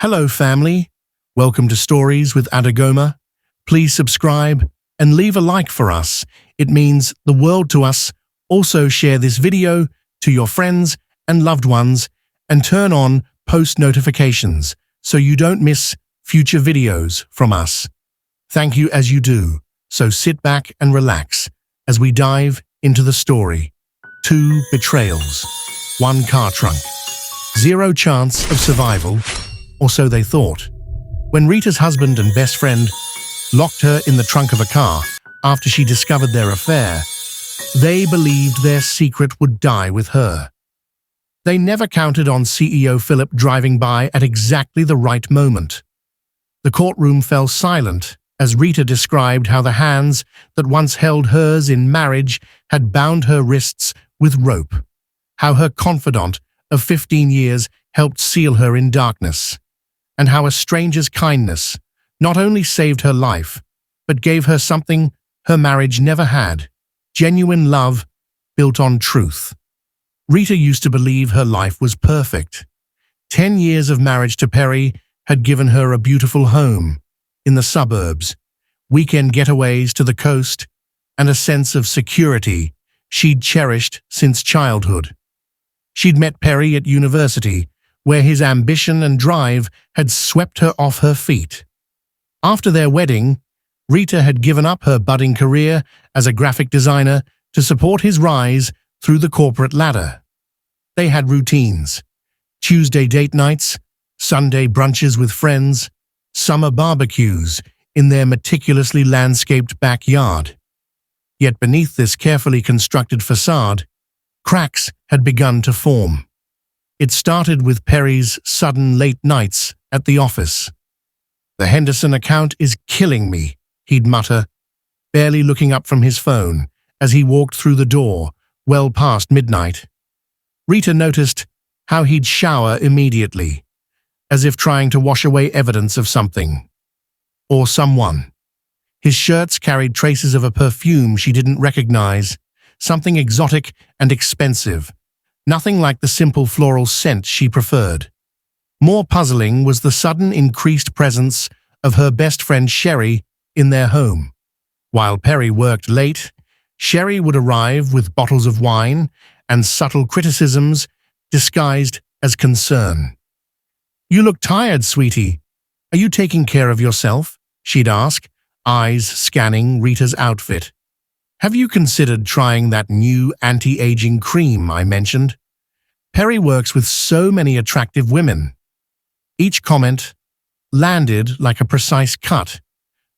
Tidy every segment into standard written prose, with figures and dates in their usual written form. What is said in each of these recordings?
Hello, family. Welcome to Stories with Adagoma. Please subscribe and leave a like for us. It means the world to us. Also share this video to your friends and loved ones and turn on post notifications so you don't miss future videos from us. Thank you as you do. So sit back and relax as we dive into the story. 2 betrayals, 1 car trunk, 0 chance of survival, or so they thought. When Rita's husband and best friend locked her in the trunk of a car after she discovered their affair, they believed their secret would die with her. They never counted on CEO Philip driving by at exactly the right moment. The courtroom fell silent as Rita described how the hands that once held hers in marriage had bound her wrists with rope, how her confidant of 15 years helped seal her in darkness, and how a stranger's kindness not only saved her life, but gave her something her marriage never had: genuine love built on truth. Rita used to believe her life was perfect. 10 years of marriage to Perry had given her a beautiful home in the suburbs, weekend getaways to the coast, and a sense of security she'd cherished since childhood. She'd met Perry at university, where his ambition and drive had swept her off her feet. After their wedding, Rita had given up her budding career as a graphic designer to support his rise through the corporate ladder. They had routines: Tuesday date nights, Sunday brunches with friends, summer barbecues in their meticulously landscaped backyard. Yet beneath this carefully constructed facade, cracks had begun to form. It started with Perry's sudden late nights at the office. "The Henderson account is killing me," he'd mutter, barely looking up from his phone as he walked through the door, well past midnight. Rita noticed how he'd shower immediately, as if trying to wash away evidence of something or someone. His shirts carried traces of a perfume she didn't recognize, something exotic and expensive, nothing like the simple floral scent she preferred. More puzzling was the sudden increased presence of her best friend Sherry in their home. While Perry worked late, Sherry would arrive with bottles of wine and subtle criticisms disguised as concern. "You look tired, sweetie. Are you taking care of yourself?" she'd ask, eyes scanning Rita's outfit. "Have you considered trying that new anti-aging cream I mentioned? Perry works with so many attractive women." Each comment landed like a precise cut,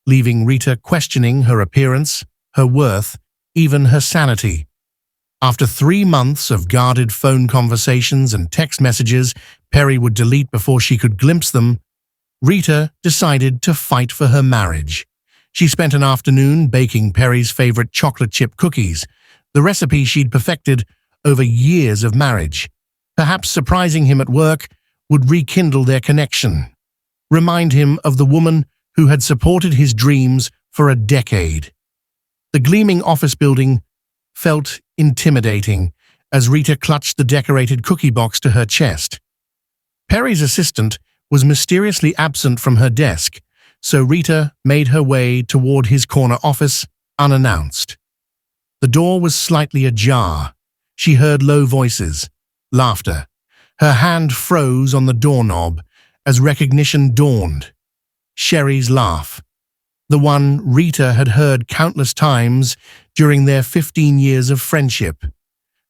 leaving Rita questioning her appearance, her worth, even her sanity. After 3 months of guarded phone conversations and text messages Perry would delete before she could glimpse them, Rita decided to fight for her marriage. She spent an afternoon baking Perry's favorite chocolate chip cookies, the recipe she'd perfected over years of marriage. Perhaps surprising him at work would rekindle their connection, remind him of the woman who had supported his dreams for a decade. The gleaming office building felt intimidating as Rita clutched the decorated cookie box to her chest. Perry's assistant was mysteriously absent from her desk, so Rita made her way toward his corner office unannounced. The door was slightly ajar. She heard low voices, laughter. Her hand froze on the doorknob as recognition dawned. Sherry's laugh, the one Rita had heard countless times during their 15 years of friendship.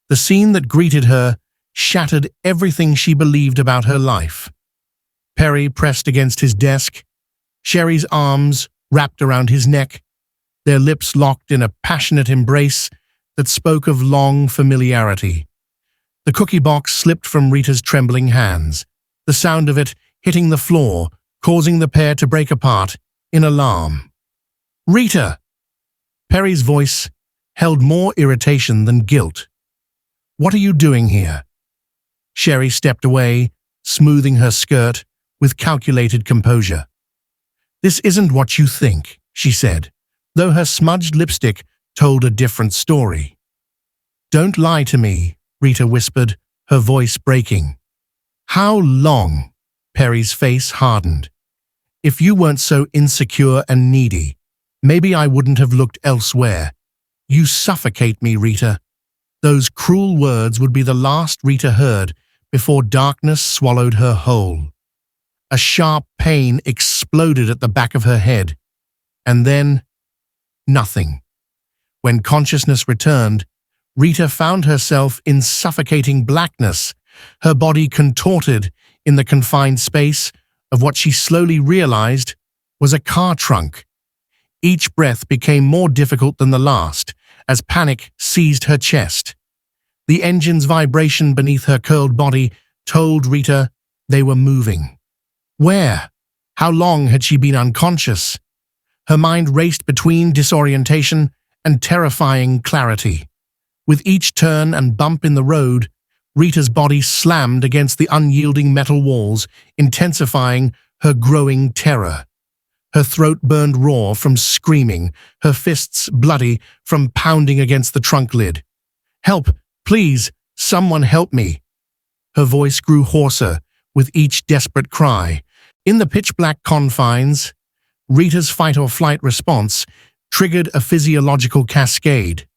The scene that greeted her shattered everything she believed about her life. Perry pressed against his desk, Sherry's arms wrapped around his neck, their lips locked in a passionate embrace that spoke of long familiarity. The cookie box slipped from Rita's trembling hands, the sound of it hitting the floor, causing the pair to break apart in alarm. "Rita!" Perry's voice held more irritation than guilt. "What are you doing here?" Sherry stepped away, smoothing her skirt with calculated composure. "This isn't what you think," she said, though her smudged lipstick told a different story. "Don't lie to me," Rita whispered, her voice breaking. "How long?" Perry's face hardened. If you weren't so insecure and needy, maybe I wouldn't have looked elsewhere. You suffocate me, Rita. Those cruel words would be the last Rita heard before darkness swallowed her whole. A sharp pain exploded at the back of her head. And then, nothing. When consciousness returned, Rita found herself in suffocating blackness, her body contorted in the confined space of what she slowly realized was a car trunk. Each breath became more difficult than the last as panic seized her chest. The engine's vibration beneath her curled body told Rita they were moving. Where? How long had she been unconscious? Her mind raced between disorientation and terrifying clarity. With each turn and bump in the road, Rita's body slammed against the unyielding metal walls, intensifying her growing terror. Her throat burned raw from screaming, her fists bloody from pounding against the trunk lid. "Help! Please! Someone help me!" Her voice grew hoarser with each desperate cry. In the pitch-black confines, Rita's fight-or-flight response triggered a physiological cascade.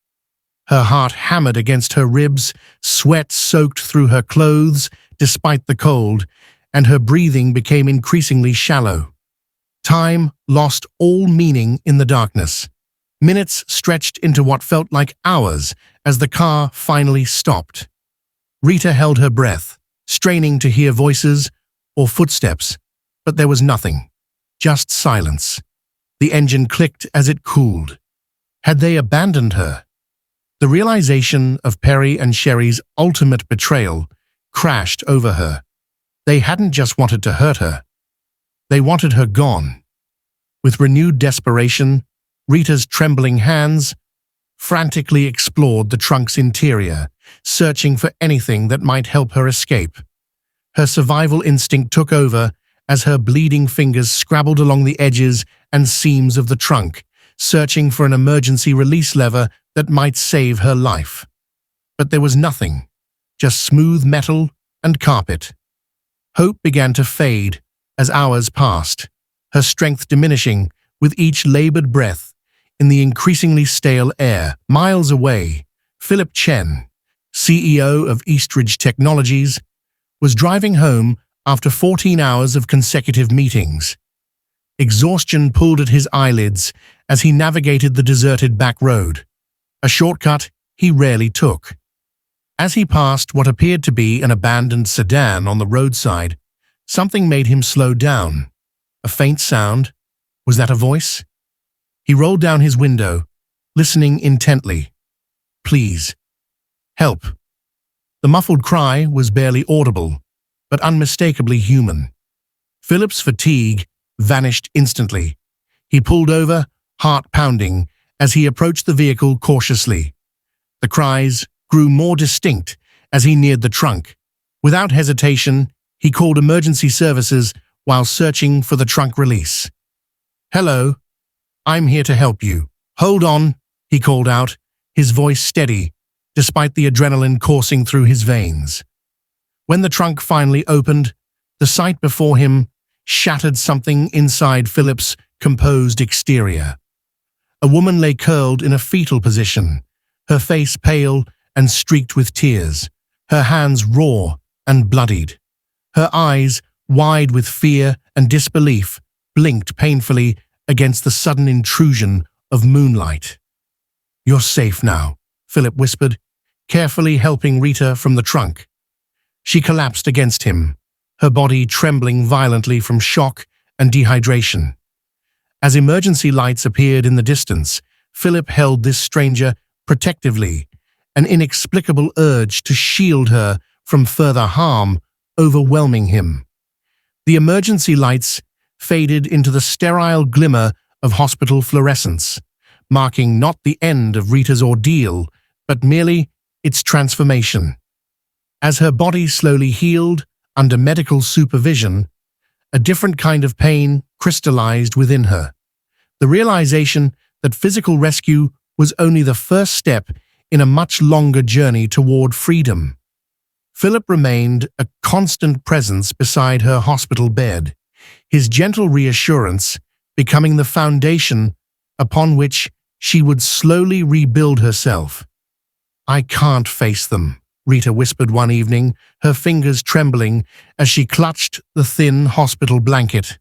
Her heart hammered against her ribs, sweat soaked through her clothes despite the cold, and her breathing became increasingly shallow. Time lost all meaning in the darkness. Minutes stretched into what felt like hours as the car finally stopped. Rita held her breath, straining to hear voices or footsteps, but there was nothing, just silence. The engine clicked as it cooled. Had they abandoned her? The realization of Perry and Sherry's ultimate betrayal crashed over her. They hadn't just wanted to hurt her. They wanted her gone. With renewed desperation, Rita's trembling hands frantically explored the trunk's interior, searching for anything that might help her escape. Her survival instinct took over as her bleeding fingers scrabbled along the edges and seams of the trunk, searching for an emergency release lever that might save her life. But there was nothing, just smooth metal and carpet. Hope began to fade as hours passed, her strength diminishing with each labored breath in the increasingly stale air. Miles away, Philip Chen, CEO of Eastridge Technologies, was driving home after 14 hours of consecutive meetings. Exhaustion pulled at his eyelids as he navigated the deserted back road, a shortcut he rarely took. As he passed what appeared to be an abandoned sedan on the roadside, something made him slow down. A faint sound. Was that a voice? He rolled down his window, listening intently. "Please. Help." The muffled cry was barely audible, but unmistakably human. Philip's fatigue vanished instantly. He pulled over, heart pounding, as he approached the vehicle cautiously. The cries grew more distinct as he neared the trunk. Without hesitation, he called emergency services while searching for the trunk release. "Hello, I'm here to help you." "Hold on," he called out, his voice steady, despite the adrenaline coursing through his veins. When the trunk finally opened, the sight before him shattered something inside Philip's composed exterior. A woman lay curled in a fetal position, her face pale and streaked with tears, her hands raw and bloodied. Her eyes, wide with fear and disbelief, blinked painfully against the sudden intrusion of moonlight. "You're safe now," Philip whispered, carefully helping Rita from the trunk. She collapsed against him, her body trembling violently from shock and dehydration. As emergency lights appeared in the distance, Philip held this stranger protectively, an inexplicable urge to shield her from further harm overwhelming him. The emergency lights faded into the sterile glimmer of hospital fluorescence, marking not the end of Rita's ordeal, but merely its transformation. As her body slowly healed under medical supervision, a different kind of pain crystallized within her. The realization that physical rescue was only the first step in a much longer journey toward freedom. Philip remained a constant presence beside her hospital bed, his gentle reassurance becoming the foundation upon which she would slowly rebuild herself. "I can't face them," Rita whispered one evening, her fingers trembling as she clutched the thin hospital blanket.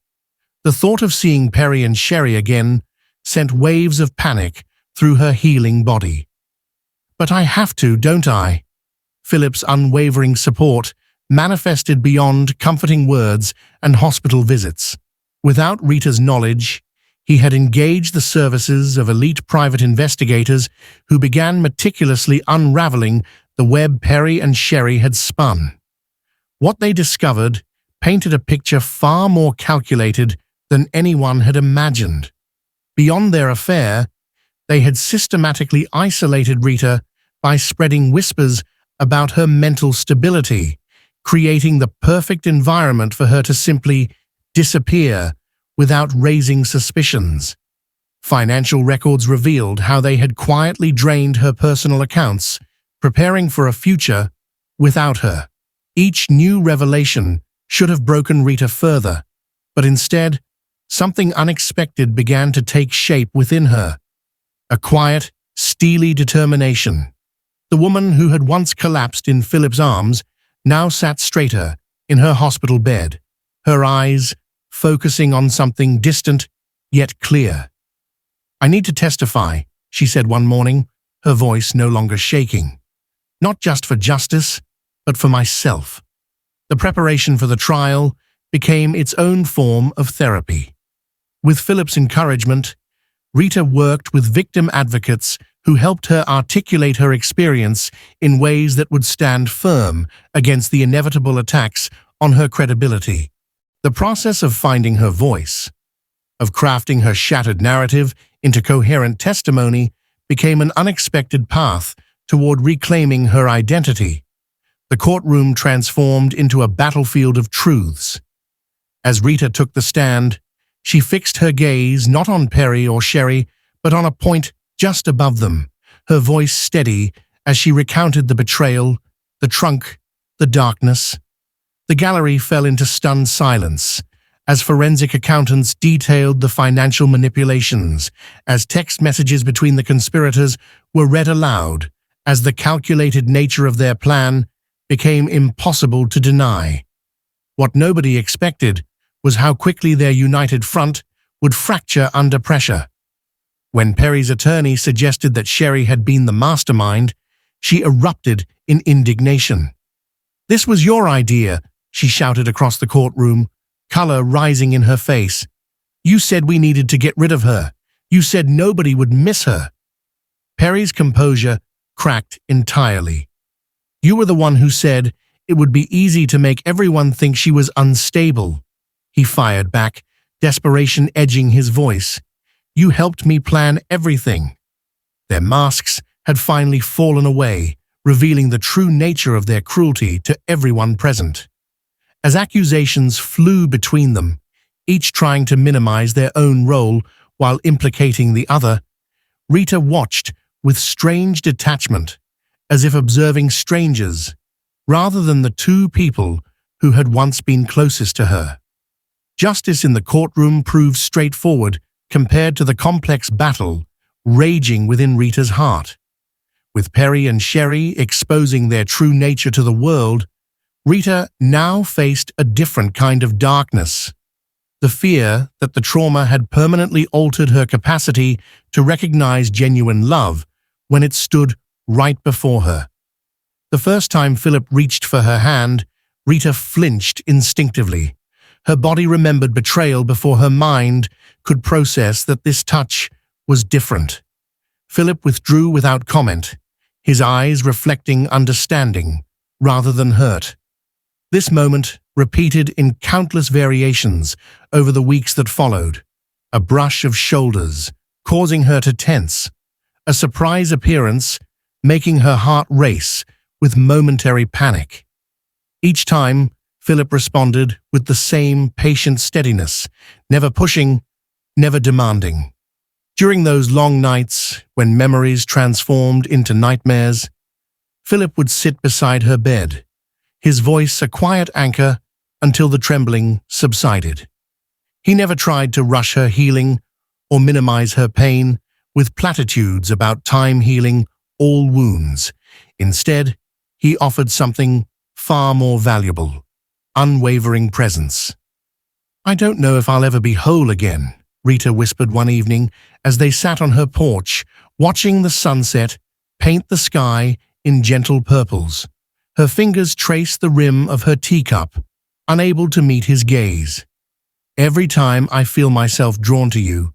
The thought of seeing Perry and Sherry again sent waves of panic through her healing body. "But I have to, don't I?" Philip's unwavering support manifested beyond comforting words and hospital visits. Without Rita's knowledge, he had engaged the services of elite private investigators who began meticulously unraveling the web Perry and Sherry had spun. What they discovered painted a picture far more calculated than anyone had imagined. Beyond their affair, they had systematically isolated Rita by spreading whispers about her mental stability, creating the perfect environment for her to simply disappear without raising suspicions. Financial records revealed how they had quietly drained her personal accounts, preparing for a future without her. Each new revelation should have broken Rita further, but instead, something unexpected began to take shape within her. A quiet, steely determination. The woman who had once collapsed in Philip's arms now sat straighter in her hospital bed, her eyes focusing on something distant yet clear. "I need to testify," she said one morning, her voice no longer shaking. "Not just for justice, but for myself." The preparation for the trial became its own form of therapy. With Philip's encouragement, Rita worked with victim advocates who helped her articulate her experience in ways that would stand firm against the inevitable attacks on her credibility. The process of finding her voice, of crafting her shattered narrative into coherent testimony, became an unexpected path toward reclaiming her identity. The courtroom transformed into a battlefield of truths. As Rita took the stand, she fixed her gaze not on Perry or Sherry, but on a point just above them, her voice steady as she recounted the betrayal, the trunk, the darkness. The gallery fell into stunned silence as forensic accountants detailed the financial manipulations, as text messages between the conspirators were read aloud, as the calculated nature of their plan became impossible to deny. What nobody expected was how quickly their united front would fracture under pressure. When Perry's attorney suggested that Sherry had been the mastermind, she erupted in indignation. "This was your idea," she shouted across the courtroom, color rising in her face. "You said we needed to get rid of her. You said nobody would miss her." Perry's composure cracked entirely. "You were the one who said it would be easy to make everyone think she was unstable," he fired back, desperation edging his voice. "You helped me plan everything." Their masks had finally fallen away, revealing the true nature of their cruelty to everyone present. As accusations flew between them, each trying to minimize their own role while implicating the other, Rita watched with strange detachment, as if observing strangers, rather than the two people who had once been closest to her. Justice in the courtroom proved straightforward compared to the complex battle raging within Rita's heart. With Perry and Sherry exposing their true nature to the world, Rita now faced a different kind of darkness. The fear that the trauma had permanently altered her capacity to recognize genuine love when it stood right before her. The first time Philip reached for her hand, Rita flinched instinctively. Her body remembered betrayal before her mind could process that this touch was different. Philip withdrew without comment, his eyes reflecting understanding rather than hurt. This moment repeated in countless variations over the weeks that followed. A brush of shoulders, causing her to tense. A surprise appearance, making her heart race with momentary panic. Each time, Philip responded with the same patient steadiness, never pushing, never demanding. During those long nights, when memories transformed into nightmares, Philip would sit beside her bed, his voice a quiet anchor until the trembling subsided. He never tried to rush her healing or minimize her pain with platitudes about time healing all wounds. Instead, he offered something far more valuable: unwavering presence. "I don't know if I'll ever be whole again," Rita whispered one evening as they sat on her porch, watching the sunset paint the sky in gentle purples. Her fingers traced the rim of her teacup, unable to meet his gaze. "Every time I feel myself drawn to you,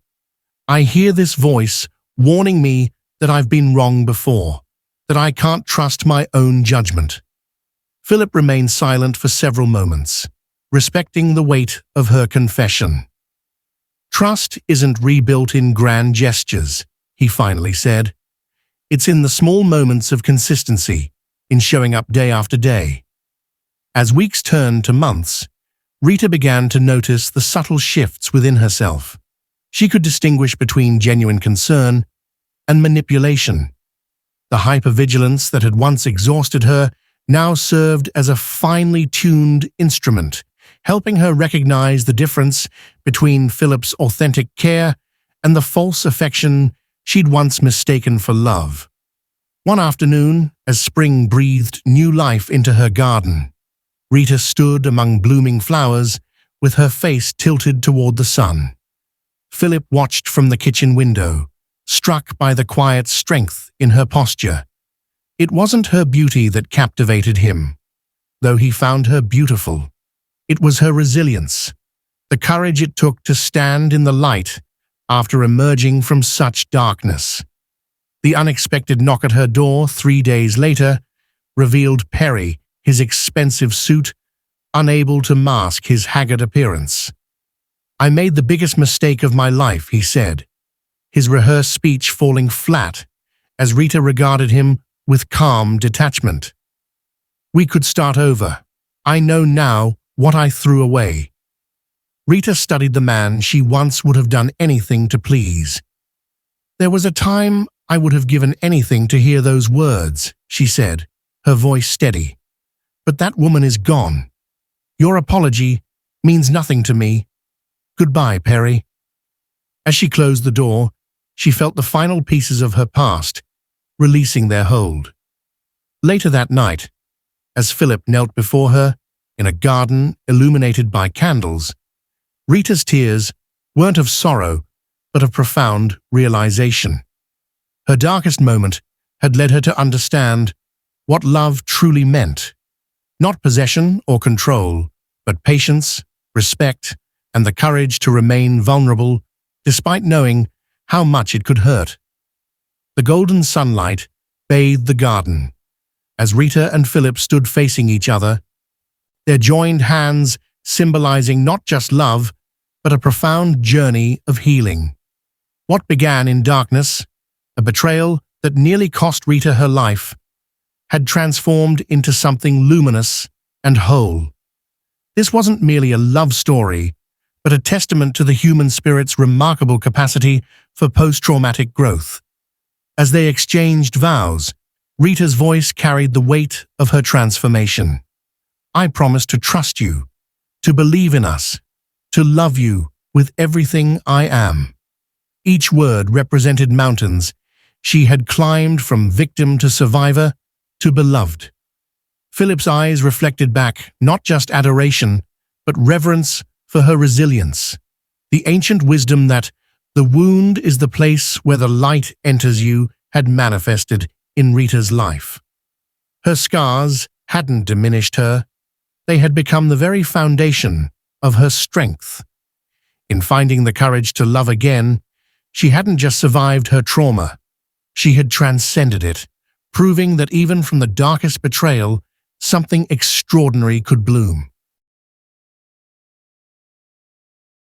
I hear this voice warning me that I've been wrong before, that I can't trust my own judgment." Philip remained silent for several moments, respecting the weight of her confession. "Trust isn't rebuilt in grand gestures," he finally said. "It's in the small moments of consistency, in showing up day after day." As weeks turned to months, Rita began to notice the subtle shifts within herself. She could distinguish between genuine concern and manipulation. The hypervigilance that had once exhausted her now served as a finely tuned instrument, helping her recognize the difference between Philip's authentic care and the false affection she'd once mistaken for love. One afternoon, as spring breathed new life into her garden, Rita stood among blooming flowers with her face tilted toward the sun. Philip watched from the kitchen window, struck by the quiet strength in her posture. It wasn't her beauty that captivated him, though he found her beautiful. It was her resilience, the courage it took to stand in the light after emerging from such darkness. The unexpected knock at her door 3 days later revealed Perry, his expensive suit, unable to mask his haggard appearance. "I made the biggest mistake of my life," he said, his rehearsed speech falling flat as Rita regarded him with calm detachment. "We could start over. I know now what I threw away." Rita studied the man she once would have done anything to please. "There was a time I would have given anything to hear those words," she said, her voice steady. "But that woman is gone. Your apology means nothing to me. Goodbye, Perry." As she closed the door, she felt the final pieces of her past releasing their hold. Later that night, as Philip knelt before her in a garden illuminated by candles, Rita's tears weren't of sorrow, but of profound realization. Her darkest moment had led her to understand what love truly meant. Not possession or control, but patience, respect, and the courage to remain vulnerable despite knowing how much it could hurt. The golden sunlight bathed the garden. As Rita and Philip stood facing each other, their joined hands symbolizing not just love, but a profound journey of healing. What began in darkness, a betrayal that nearly cost Rita her life, had transformed into something luminous and whole. This wasn't merely a love story, but a testament to the human spirit's remarkable capacity for post-traumatic growth. As they exchanged vows, Rita's voice carried the weight of her transformation. "I promise to trust you, to believe in us, to love you with everything I am." Each word represented mountains she had climbed, from victim to survivor to beloved. Philip's eyes reflected back not just adoration, but reverence for her resilience, the ancient wisdom that the wound is the place where the light enters you had manifested in Rita's life. Her scars hadn't diminished her, they had become the very foundation of her strength. In finding the courage to love again, she hadn't just survived her trauma, she had transcended it, proving that even from the darkest betrayal, something extraordinary could bloom.